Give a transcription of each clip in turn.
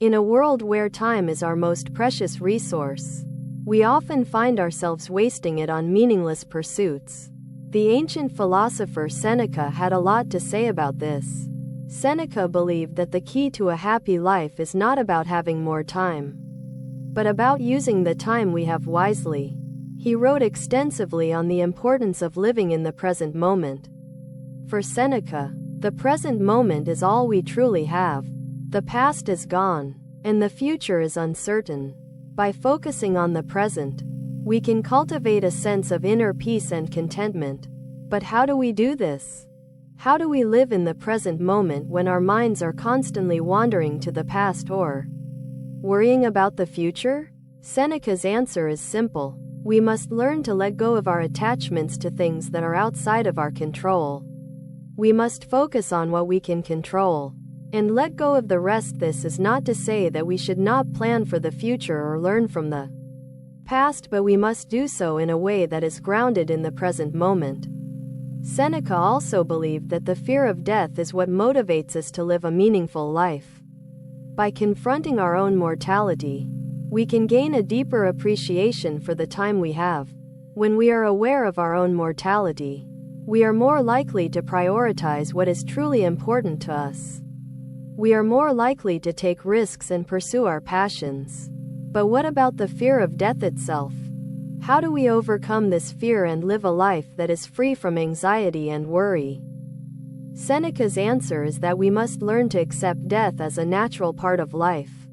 In a world where time is our most precious resource, we often find ourselves wasting it on meaningless pursuits. The ancient philosopher Seneca had a lot to say about this. Seneca believed that the key to a happy life is not about having more time, but about using the time we have wisely. He wrote extensively on the importance of living in the present moment. For Seneca, the present moment is all we truly have. The past is gone, and the future is uncertain. By focusing on the present, we can cultivate a sense of inner peace and contentment. But how do we do this? How do we live in the present moment when our minds are constantly wandering to the past or worrying about the future? Seneca's answer is simple. We must learn to let go of our attachments to things that are outside of our control. We must focus on what we can control and let go of the rest. This is not to say that we should not plan for the future or learn from the past, but we must do so in a way that is grounded in the present moment. Seneca also believed that the fear of death is what motivates us to live a meaningful life. By confronting our own mortality, we can gain a deeper appreciation for the time we have. When we are aware of our own mortality, we are more likely to prioritize what is truly important to us. We are more likely to take risks and pursue our passions. But what about the fear of death itself? How do we overcome this fear and live a life that is free from anxiety and worry? Seneca's answer is that we must learn to accept death as a natural part of life.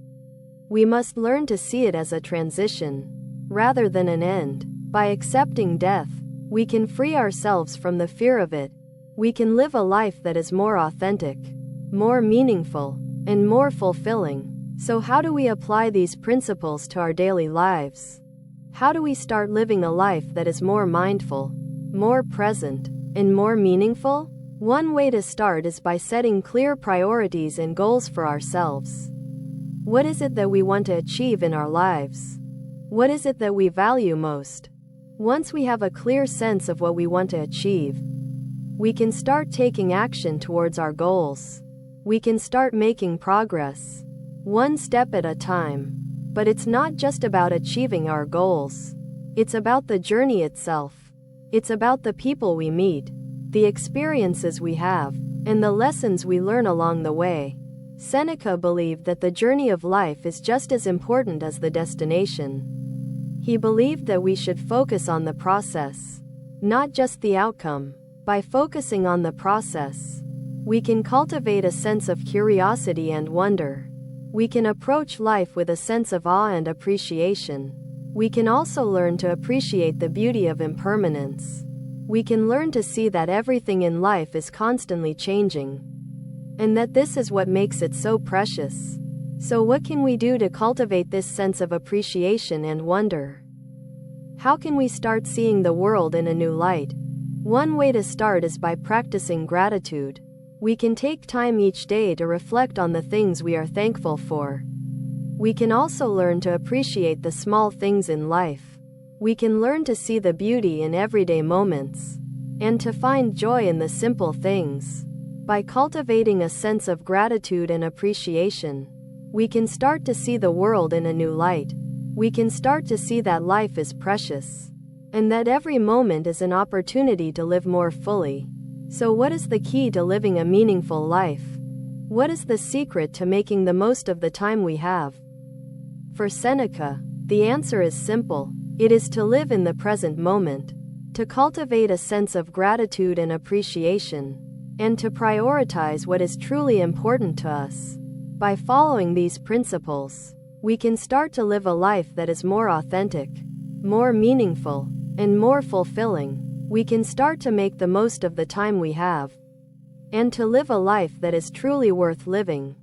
We must learn to see it as a transition, rather than an end. By accepting death, we can free ourselves from the fear of it. We can live a life that is more authentic, more meaningful, and more fulfilling. So how do we apply these principles to our daily lives? How do we start living a life that is more mindful, more present, and more meaningful? One way to start is by setting clear priorities and goals for ourselves. What is it that we want to achieve in our lives? What is it that we value most? Once we have a clear sense of what we want to achieve, we can start taking action towards our goals. We can start making progress, one step at a time. But it's not just about achieving our goals. It's about the journey itself. It's about the people we meet, the experiences we have, and the lessons we learn along the way. Seneca believed that the journey of life is just as important as the destination. He believed that we should focus on the process, not just the outcome. By focusing on the process, we can cultivate a sense of curiosity and wonder. We can approach life with a sense of awe and appreciation. We can also learn to appreciate the beauty of impermanence. We can learn to see that everything in life is constantly changing, and that this is what makes it so precious. So what can we do to cultivate this sense of appreciation and wonder? How can we start seeing the world in a new light? One way to start is by practicing gratitude. We can take time each day to reflect on the things we are thankful for. We can also learn to appreciate the small things in life. We can learn to see the beauty in everyday moments, and to find joy in the simple things. By cultivating a sense of gratitude and appreciation, we can start to see the world in a new light. We can start to see that life is precious, and that every moment is an opportunity to live more fully. So what is the key to living a meaningful life? What is the secret to making the most of the time we have? For Seneca, the answer is simple. It is to live in the present moment, to cultivate a sense of gratitude and appreciation, and to prioritize what is truly important to us. By following these principles, we can start to live a life that is more authentic, more meaningful, and more fulfilling. We can start to make the most of the time we have, and to live a life that is truly worth living.